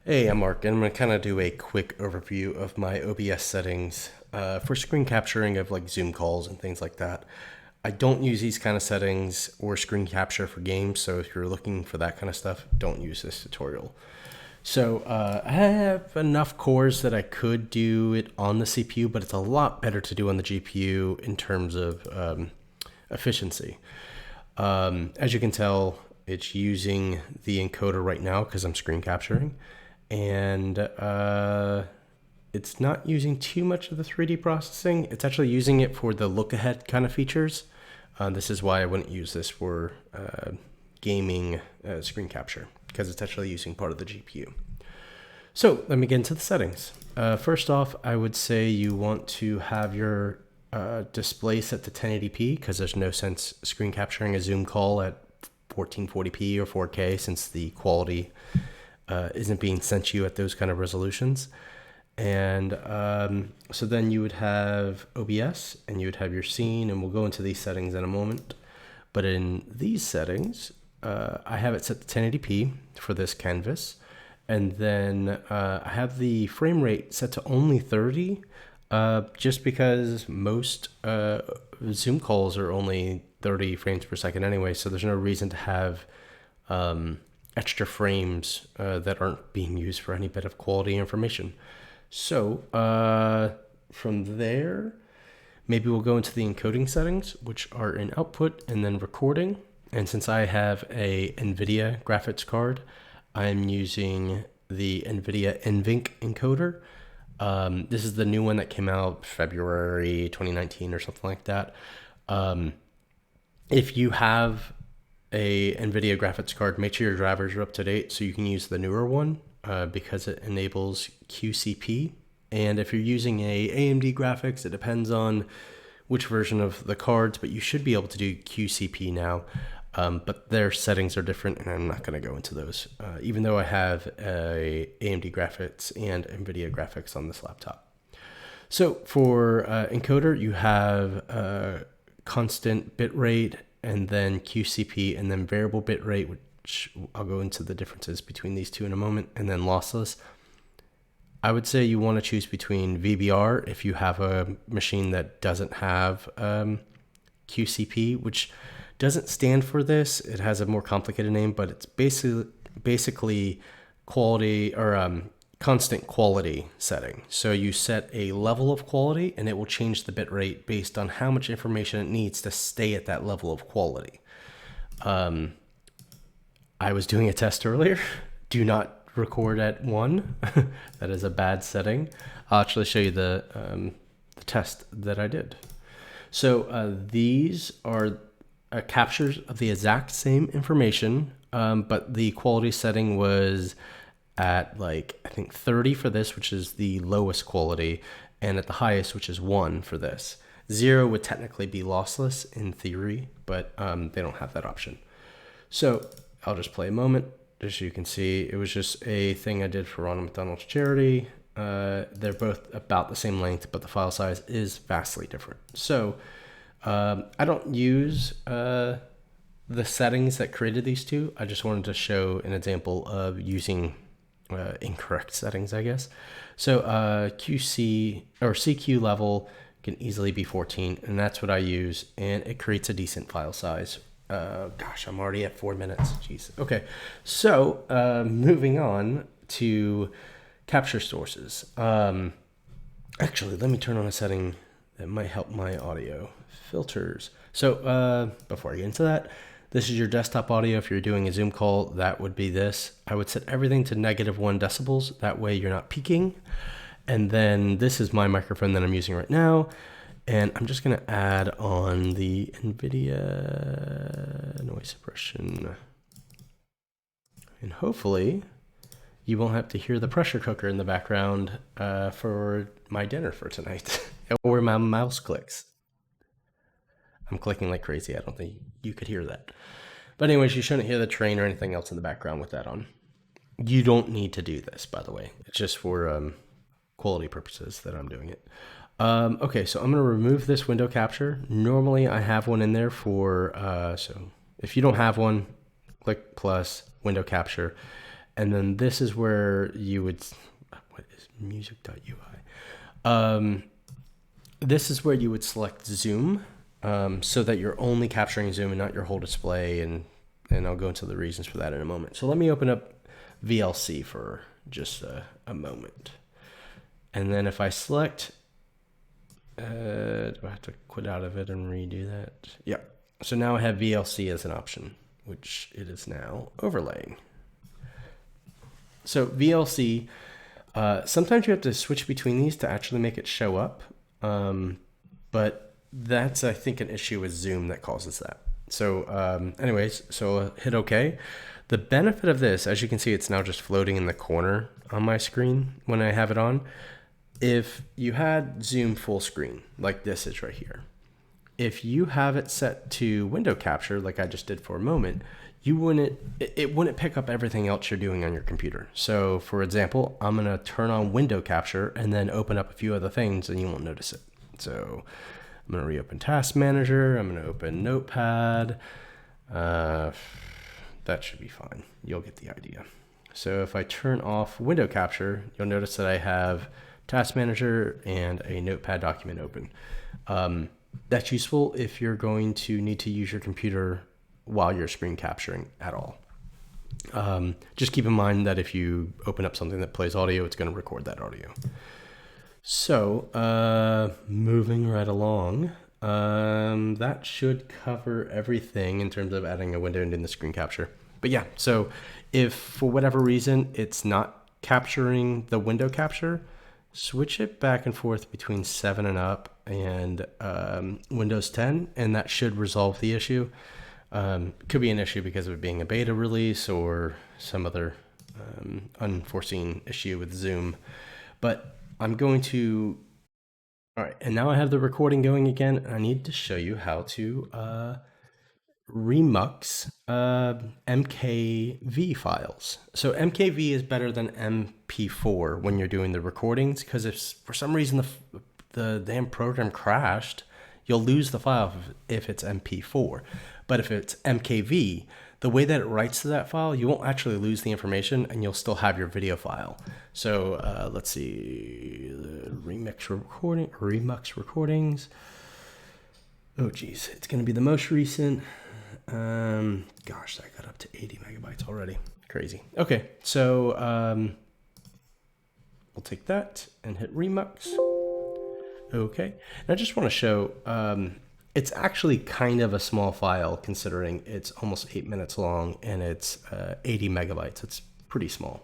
Hey, I'm Mark, and I'm going to kind of do a quick overview of my OBS settings for screen capturing of like Zoom calls and things like that. I don't use these kind of settings or screen capture for games, so if you're looking for that kind of stuff, don't use this tutorial. So I have enough cores that I could do it on the CPU, but it's a lot better to do on the GPU in terms of efficiency. As you can tell, it's using the encoder right now because I'm screen capturing, and it's not using too much of the 3D processing. It's actually using it for the look ahead kind of features. This is why I wouldn't use this for gaming screen capture, because it's actually using part of the GPU. So let me get into the settings. First off, I would say you want to have your display set to 1080p, because there's no sense screen capturing a Zoom call at 1440p or 4K since the quality isn't being sent you at those kind of resolutions. And so then you would have OBS and you would have your scene, and we'll go into these settings in a moment. But in these settings, I have it set to 1080p for this canvas. And then I have the frame rate set to only 30, just because most Zoom calls are only 30 frames per second anyway. So there's no reason to have extra frames that aren't being used for any bit of quality information. So from there, maybe we'll go into the encoding settings, which are in output and then recording. And since I have a NVIDIA graphics card, I'm using the NVIDIA NVENC encoder. This is the new one that came out February 2019 or something like that. If you have a NVIDIA graphics card, make sure your drivers are up to date so you can use the newer one because it enables QCP. And if you're using a AMD graphics, it depends on which version of the cards, but you should be able to do QCP now. But their settings are different, and I'm not going to go into those, even though I have a AMD graphics and NVIDIA graphics on this laptop. So for encoder, you have constant bit rate, and then QCP, and then variable bit rate, which I'll go into the differences between these two in a moment, and then lossless. I would say you want to choose between VBR if you have a machine that doesn't have QCP, which doesn't stand for this. It has a more complicated name, but it's basically quality or constant quality setting. So you set a level of quality and it will change the bit rate based on how much information it needs to stay at that level of quality. I was doing a test earlier. Do not record at 1. That is a bad setting. I'll actually show you the test that I did. So these are captures of the exact same information, but the quality setting was at like, I think 30 for this, which is the lowest quality, and at the highest, which is 1 for this. 0 would technically be lossless in theory, but they don't have that option. So I'll just play a moment. As you can see, it was just a thing I did for Ronald McDonald's charity. They're both about the same length, but the file size is vastly different. So I don't use the settings that created these two. I just wanted to show an example of using incorrect settings, I guess. So QC or CQ level can easily be 14, and that's what I use, and it creates a decent file size. Gosh, I'm already at 4 minutes. Jeez. Okay, so moving on to capture sources. Actually, let me turn on a setting that might help my audio. Filters. So before I get into that, this is your desktop audio. If you're doing a Zoom call, that would be this. I would set everything to -1 decibels. That way you're not peaking. And then this is my microphone that I'm using right now. And I'm just going to add on the NVIDIA noise suppression. And hopefully you won't have to hear the pressure cooker in the background for my dinner for tonight. Or my mouse clicks. I'm clicking like crazy. I don't think you could hear that. But anyways, you shouldn't hear the train or anything else in the background with that on. You don't need to do this, by the way. It's just for quality purposes that I'm doing it. Okay, so I'm going to remove this window capture. Normally I have one in there for, so if you don't have one, click plus window capture. And then this is where you would, what is music.ui? This is where you would select zoom, so that you're only capturing zoom and not your whole display. And I'll go into the reasons for that in a moment. So let me open up VLC for just a moment. And then if I select, do I have to quit out of it and redo that? Yeah. So now I have VLC as an option, which it is now overlaying. So VLC, sometimes you have to switch between these to actually make it show up. But that's, I think, an issue with Zoom that causes that. So anyways, so I'll hit OK. The benefit of this, as you can see, it's now just floating in the corner on my screen when I have it on. If you had Zoom full screen, like this is right here, if you have it set to window capture, like I just did for a moment, it wouldn't pick up everything else you're doing on your computer. So for example, I'm gonna turn on window capture and then open up a few other things and you won't notice it. So I'm gonna reopen Task Manager, I'm gonna open Notepad. That should be fine, you'll get the idea. So if I turn off window capture, you'll notice that I have Task Manager and a Notepad document open. That's useful if you're going to need to use your computer while you're screen capturing at all. Just keep in mind that if you open up something that plays audio, it's going to record that audio. So moving right along, that should cover everything in terms of adding a window into the screen capture. But yeah, so if for whatever reason it's not capturing the window capture, switch it back and forth between 7 and up and Windows 10, and that should resolve the issue. Could be an issue because of it being a beta release or some other unforeseen issue with Zoom. But I'm going to, all right, and now I have the recording going again. I need to show you how to remux MKV files. So MKV is better than MP4 when you're doing the recordings, because if for some reason the damn program crashed, you'll lose the file if it's MP4. But if it's MKV, the way that it writes to that file, you won't actually lose the information and you'll still have your video file. So let's see, the remix recordings. Oh geez, it's gonna be the most recent. Gosh, that got up to 80 megabytes already. Crazy. Okay, so we'll take that and hit remux. Okay, and I just want to show, it's actually kind of a small file considering it's almost 8 minutes long and it's 80 megabytes. It's pretty small.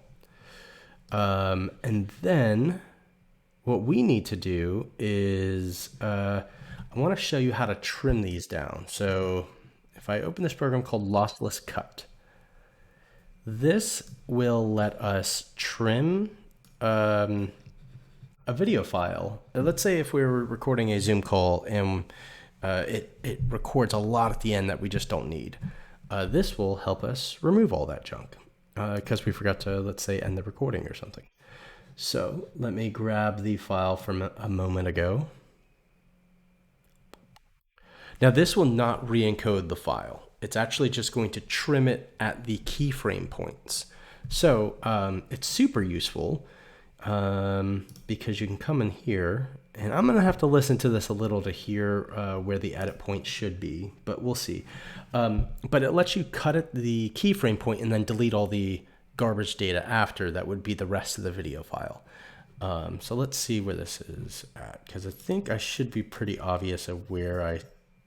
And then what we need to do is, I want to show you how to trim these down. So if I open this program called Lossless Cut, this will let us trim a video file. Let's say if we were recording a Zoom call and it records a lot at the end that we just don't need. This will help us remove all that junk because we forgot to, let's say, end the recording or something. So let me grab the file from a moment ago. Now this will not re-encode the file. It's actually just going to trim it at the keyframe points. So it's super useful because you can come in here, and I'm gonna have to listen to this a little to hear where the edit point should be, but we'll see. But it lets you cut at the keyframe point and then delete all the garbage data after. That would be the rest of the video file. So let's see where this is at, because I think I should be pretty obvious of where I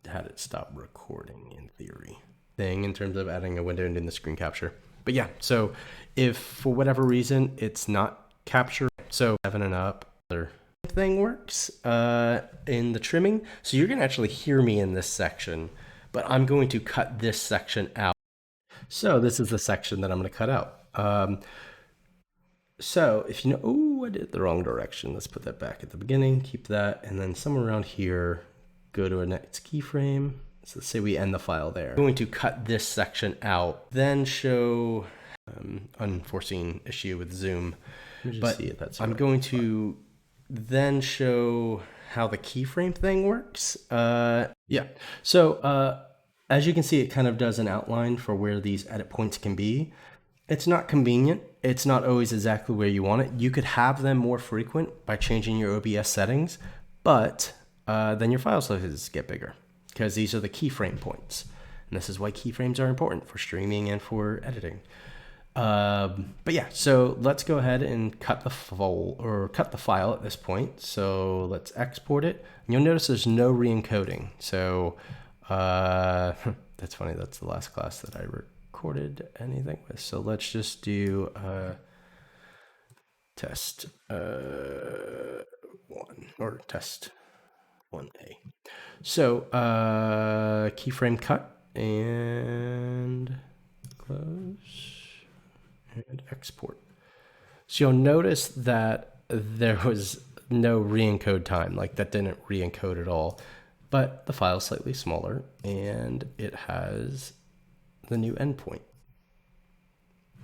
had it stop recording in theory thing in terms of adding a window into the screen capture. But yeah, so if for whatever reason it's not captured, so 7 and up, other thing works in the trimming. So you're gonna actually hear me in this section, but I'm going to cut this section out. So this is the section that I'm gonna cut out. So if you know, oh, I did it the wrong direction. Let's put that back at the beginning, keep that, and then somewhere around here, go to a next keyframe. So let's say we end the file there. I'm going to cut this section out, then show unforeseen issue with Zoom. But see if that's I'm going to then show how the keyframe thing works. Yeah, so as you can see, it kind of does an outline for where these edit points can be. It's not convenient it's not always exactly where you want it. You could have them more frequent by changing your OBS settings, but then your file sizes get bigger because these are the keyframe points. And this is why keyframes are important for streaming and for editing. But yeah, so let's go ahead and cut the file at this point. So let's export it. And you'll notice there's no re-encoding. So that's funny. That's the last class that I recorded anything with. So let's just do test 1 or test 1A. So keyframe cut and close. And export. So you'll notice that there was no re-encode time, like that didn't re-encode at all, but the file's slightly smaller and it has the new endpoint.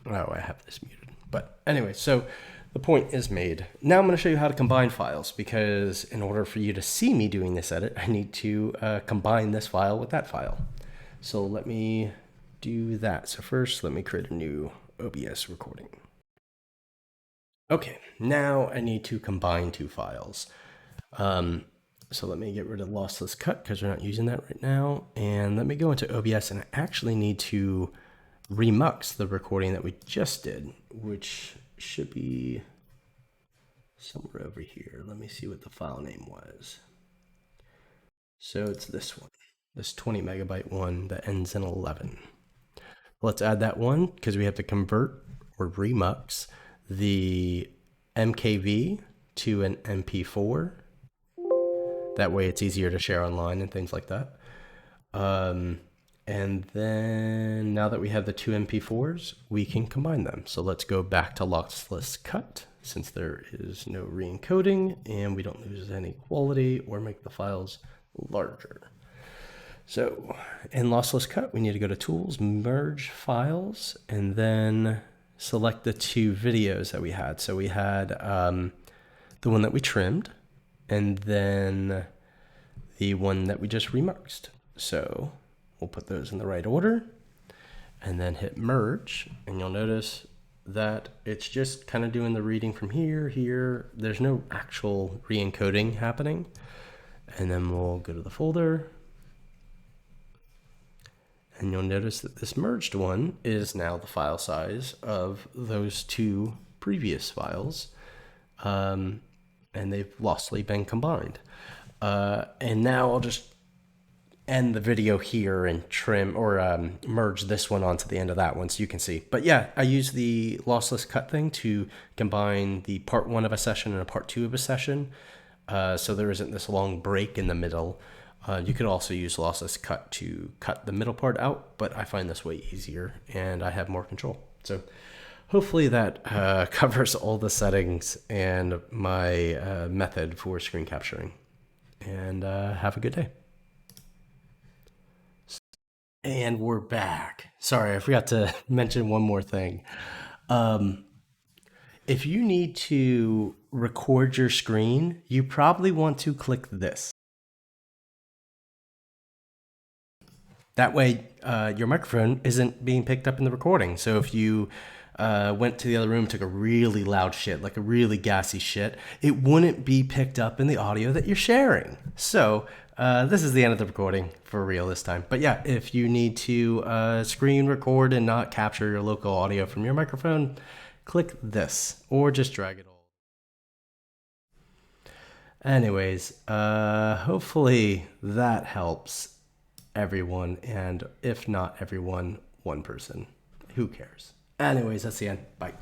Oh, I have this muted. But anyway, so the point is made. Now I'm going to show you how to combine files, because in order for you to see me doing this edit, I need to combine this file with that file. So let me do that. So first, let me create a new OBS recording. Okay, now I need to combine two files. So let me get rid of lossless cut because we're not using that right now. And let me go into OBS, and I actually need to remux the recording that we just did, which should be somewhere over here. Let me see what the file name was. So it's this one, this 20 megabyte one that ends in 11. Let's add that one because we have to convert or remux the MKV to an MP4. That way it's easier to share online and things like that. And then now that we have the two MP4s, we can combine them. So let's go back to lossless cut, since there is no re-encoding and we don't lose any quality or make the files larger. So in lossless cut, we need to go to tools, merge files, and then select the two videos that we had. So we had the one that we trimmed and then the one that we just remuxed. So we'll put those in the right order and then hit merge, and you'll notice that it's just kind of doing the reading from here. There's no actual re-encoding happening. And then we'll go to the folder, and you'll notice that this merged one is now the file size of those two previous files. And they've lossily been combined. And now I'll just end the video here and trim or merge this one onto the end of that one so you can see. But yeah, I use the lossless cut thing to combine the part 1 of a session and a part 2 of a session. So there isn't this long break in the middle. You could also use lossless cut to cut the middle part out, but I find this way easier and I have more control. So hopefully that covers all the settings and my method for screen capturing. And have a good day. And we're back. Sorry, I forgot to mention one more thing. If you need to record your screen, you probably want to click this. That way, your microphone isn't being picked up in the recording. So if you went to the other room, took a really loud shit, like a really gassy shit, it wouldn't be picked up in the audio that you're sharing. So this is the end of the recording for real this time. But yeah, if you need to screen record and not capture your local audio from your microphone, click this or just drag it all. Anyways, hopefully that helps everyone, and if not everyone, one person. Who cares? Anyways, that's the end. Bye.